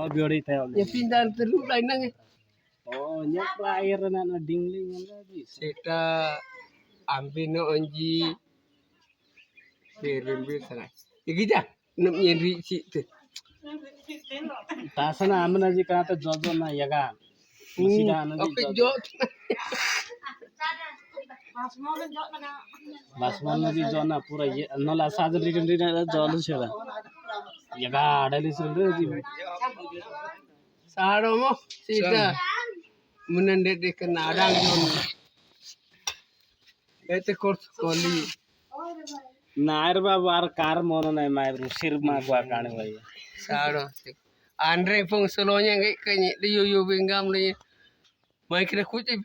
Oh, biori tayo. Ya pindah terus lain nang. Oh, nyak air na dingling lagi. Seta ambino onji berembe sana. Ikija nam nyeri situ. Tasana amna ji kata jojo na yaga. Masida na ji Oke jojo. jot. Basman na ji jona pura ye nola sajan ri na jojo chera. Yaga adali sulre ji. Saro mo sita. Munande de kenadang jon. Ete kors koli. Nair बाबू आर कार मोनो नहीं माय सिर मा को काने भाई Saro. Andre pung solonya ngai kanyi diyo yo bengam ni. Mai kira kuti.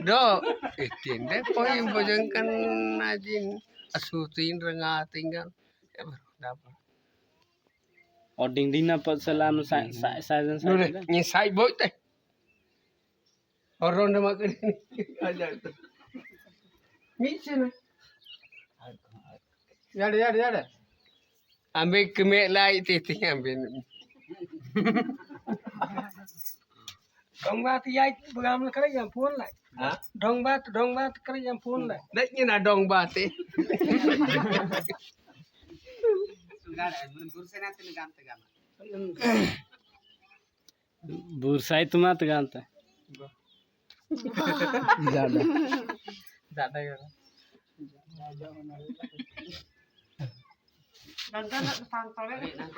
Do, itin deh poin bojengkan najin asutin renga tinggal. Ya baru dapat. और डिंग डिंग ना पर सलाम साजन Nure, साजन ni sai boy teh. Orang dah makan ni. Aja tu. Micin. Jada. Ambil kemek lai titi ambil. Dong bat yai begam kare yang pun lai. Ha? Dong bat kare yang pun lai. Dak ni na dong bate. बुरसाई तुम मत जानता ज्यादा Dada ya.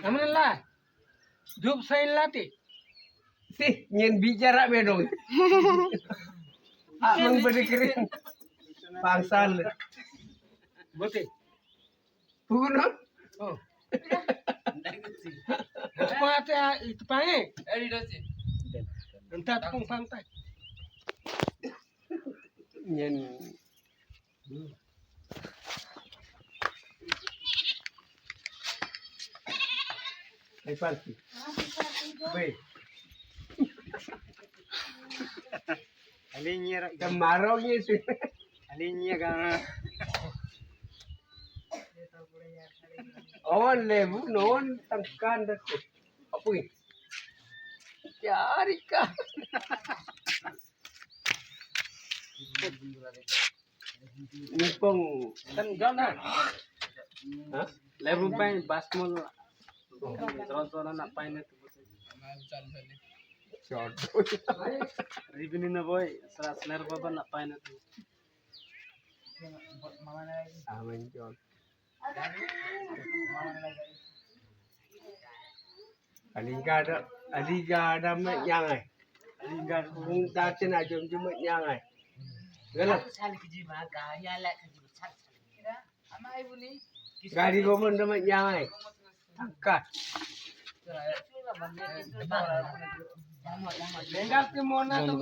Namun lah. Jup saya latih. Si, nyen bicara bedong. Ah, memberi kering. Pangsal. Betul. Puno. Oh. Sepatnya itu pakai. Entah pun pantai. Nyen. Ay palki. Weh. अलिनियर Kemarau ni sih. अलिनियर का On lebu non tangkan dah. Apa ni? Cari kah? Nipong kan gana ha? level pain basmol जोरो ना पाइने Short. रिबिनी न boy सरा स्नर बाबा ना पाइने Aman jol. Aliga ada mek yang ai. Aliga kung ta chen a jom jom mek yang ai. Galak. Gari gomon da mek yang ai. Angkat. Lenggak ke mana tu?